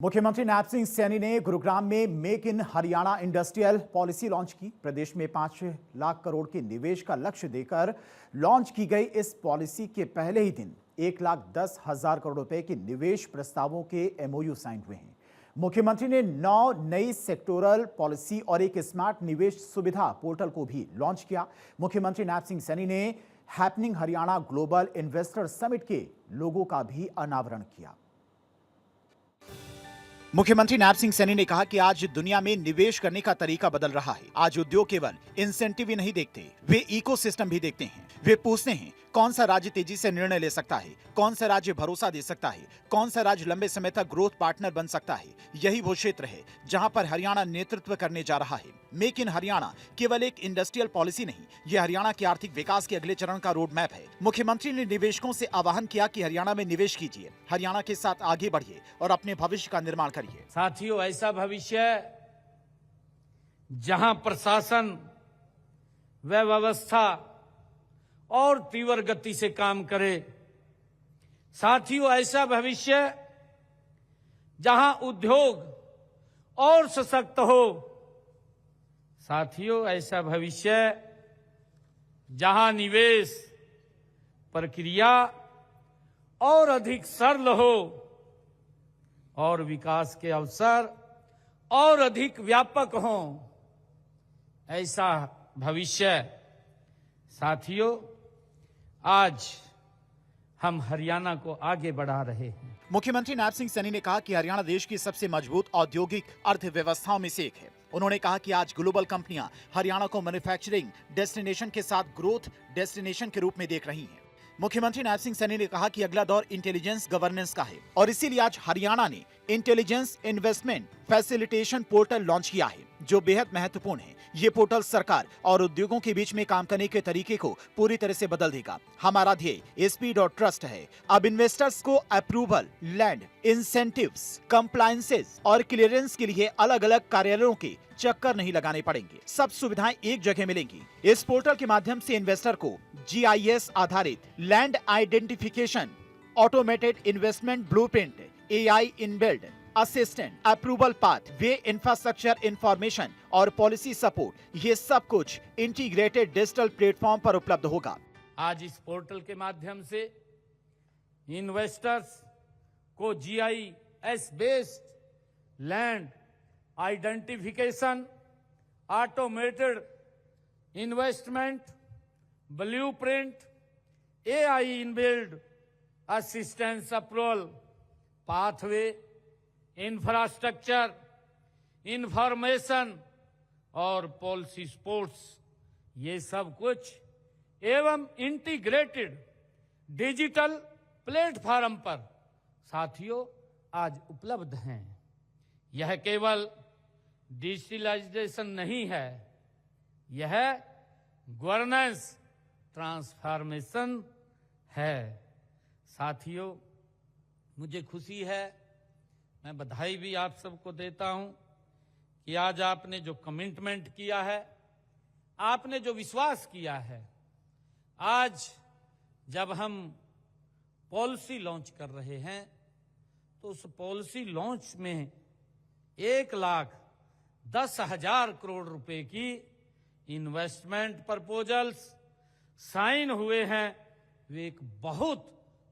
मुख्यमंत्री नैब सिंह सैनी ने गुरुग्राम में make in Haryana industrial policy launch की। प्रदेश में 5 लाख करोड़ के निवेश का लक्ष्य देकर लॉन्च की गई इस पॉलिसी के पहले ही दिन 1,10,000 करोड़ रुपए के निवेश प्रस्तावों के एमओयू साइन हुए हैं। मुख्यमंत्री ने 9 नई सेक्टोरल पॉलिसी और एक स्मार्ट निवेश सुविधा पोर्टल को भी लॉन्च किया। मुख्यमंत्री नैब सिंह सैनी ने happening Haryana global investor summit के लोगो का भी अनावरण किया। मुख्यमंत्री नैब सिंह सैनी ने कहा कि आज दुनिया में निवेश करने का तरीका बदल रहा है। आज उद्योग केवल इंसेंटिव ही नहीं देखते, वे इकोसिस्टम भी देखते हैं। वे पूछते हैं कौन सा राज्य तेजी से निर्णय ले सकता है, कौन सा राज्य भरोसा दे सकता है, कौन सा राज्य लंबे समय तक ग्रोथ पार्टनर बन सकता है। यही वो क्षेत्र है जहां पर हरियाणा नेतृत्व करने जा रहा है। मेक इन हरियाणा केवल एक इंडस्ट्रियल पॉलिसी नहीं, ये हरियाणा के आर्थिक विकास के अगले चरण का रोड मैप है। मुख्यमंत्री ने निवेशकों से आह्वान किया कि हरियाणा में निवेश कीजिए, हरियाणा के साथ आगे बढ़िए और अपने भविष्य का निर्माण करिए। साथियों, ऐसा भविष्य जहां प्रशासन व व्यवस्था और तीव्र गति से काम करे। साथियों, ऐसा भविष्य जहां उद्योग और सशक्त हो। साथियों, ऐसा भविष्य जहां निवेश प्रक्रिया और अधिक सरल हो और विकास के अवसर और अधिक व्यापक हों। ऐसा भविष्य साथियों, आज हम हरियाणा को आगे बढ़ा रहे हैं। मुख्यमंत्री नैब सिंह सैनी ने कहा कि हरियाणा देश की सबसे मजबूत औद्योगिक अर्थव्यवस्थाओं में से एक है। उन्होंने कहा कि आज ग्लोबल कंपनियां हरियाणा को मैन्युफैक्चरिंग डेस्टिनेशन के साथ ग्रोथ डेस्टिनेशन के रूप में देख रही हैं। मुख्यमंत्री नैब सिंह सैनी ने कहा कि अगला दौर इंटेलिजेंस गवर्नेंस का है और इसीलिए आज हरियाणा ने intelligence investment facilitation portal launch किया है, जो बेहद महत्वपूर्ण है। ये पोर्टल सरकार और उद्योगों के बीच में काम करने के तरीके को पूरी तरह से बदल देगा। हमारा ध्येय स्पीड और ट्रस्ट है। अब इन्वेस्टर्स को अप्रूवल, लैंड, इंसेंटिव्स, कंप्लायंसेस और क्लियरेंस के लिए अलग अलग कार्यालयों के चक्कर नहीं लगाने पड़ेंगे। सब सुविधाएं एक जगह मिलेंगी। इस पोर्टल के माध्यम से इन्वेस्टर को GIS आधारित land identification, automated investment blueprint, AI inbuilt assistant, approval path, वे इंफ्रास्ट्रक्चर इंफॉर्मेशन और पॉलिसी सपोर्ट, ये सब कुछ इंटीग्रेटेड डिजिटल प्लेटफॉर्म पर उपलब्ध होगा। आज इस पोर्टल के माध्यम से इन्वेस्टर्स को GIS based land identification, automated investment blueprint, AI inbuilt assistance approval pathway, infrastructure information और पॉलिसी सपोर्ट्स, ये सब कुछ एवं इंटीग्रेटेड डिजिटल प्लेटफॉर्म पर साथियों आज उपलब्ध हैं। यह केवल डिजिटलाइजेशन नहीं है, यह गवर्नेंस ट्रांसफॉर्मेशन है। साथियों, मुझे खुशी है, मैं बधाई भी आप सबको देता हूं कि आज आपने जो कमिटमेंट किया है, आपने जो विश्वास किया है, आज जब हम पॉलिसी लॉन्च कर रहे हैं तो उस पॉलिसी लॉन्च में 1,10,000 करोड़ रुपए की इन्वेस्टमेंट प्रपोजल्स साइन हुए हैं। वे एक बहुत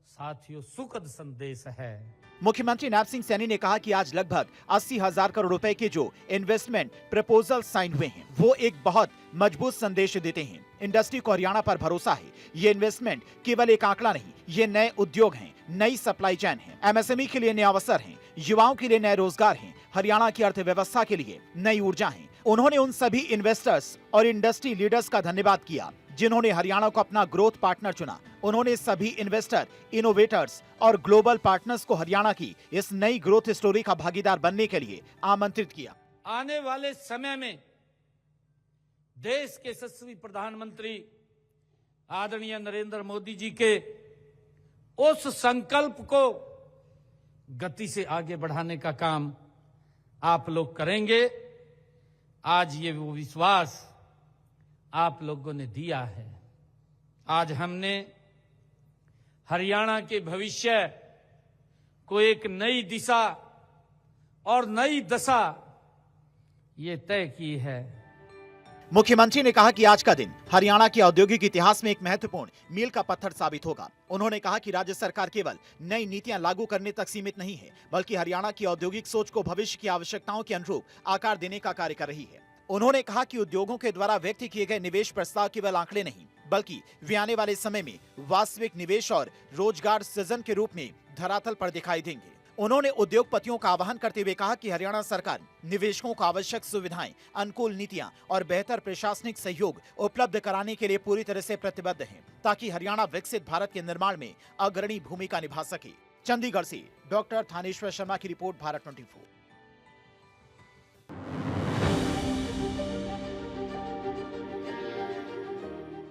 साथियों सुखद संदेश है। मुख्यमंत्री नैब सिंह सैनी ने कहा कि आज लगभग 80,000 करोड़ रुपए के जो इन्वेस्टमेंट प्रपोजल साइन हुए हैं, वो एक बहुत मजबूत संदेश देते हैं। इंडस्ट्री को हरियाणा पर भरोसा है। ये इन्वेस्टमेंट केवल एक आंकड़ा नहीं, ये नए उद्योग हैं, नई सप्लाई चेन है, MSME के लिए नए अवसर हैं, युवाओं के लिए नए रोजगार हैं, हरियाणा की अर्थव्यवस्था के लिए नई ऊर्जा है। उन्होंने उन सभी इन्वेस्टर्स और इंडस्ट्री लीडर्स का धन्यवाद किया जिन्होंने हरियाणा को अपना ग्रोथ पार्टनर चुना। उन्होंने सभी इन्वेस्टर, इनोवेटर्स और ग्लोबल पार्टनर्स को हरियाणा की इस नई ग्रोथ स्टोरी का भागीदार बनने के लिए आमंत्रित किया। आने वाले समय में देश के यशस्वी प्रधानमंत्री आदरणीय नरेंद्र मोदी जी के उस संकल्प को गति से आगे बढ़ाने का काम आप लोग करेंगे। आज ये वो विश्वास आप लोगों ने दिया है। आज हमने हरियाणा के भविष्य को एक नई दिशा और नई दशा ये तय की है। मुख्यमंत्री ने कहा कि आज का दिन हरियाणा के औद्योगिक इतिहास में एक महत्वपूर्ण मील का पत्थर साबित होगा। उन्होंने कहा कि राज्य सरकार केवल नई नीतियां लागू करने तक सीमित नहीं है, बल्कि हरियाणा की औद्योगिक सोच को भविष्य की आवश्यकताओं के अनुरूप आकार देने का कार्य कर रही है। उन्होंने कहा कि उद्योगों के द्वारा व्यक्त किए गए निवेश प्रस्ताव केवल आंकड़े नहीं, बल्कि वे आने वाले समय में वास्तविक निवेश और रोजगार सृजन के रूप में धरातल पर दिखाई देंगे। उन्होंने उद्योगपतियों का आह्वान करते हुए कहा कि हरियाणा सरकार निवेशकों को आवश्यक सुविधाएं, अनुकूल नीतियां और बेहतर प्रशासनिक सहयोग उपलब्ध कराने के लिए पूरी तरह से प्रतिबद्ध है, ताकि हरियाणा विकसित भारत के निर्माण में अग्रणी भूमिका निभा सके। चंडीगढ़ से डॉक्टर थानेश्वर शर्मा की रिपोर्ट, भारत 24।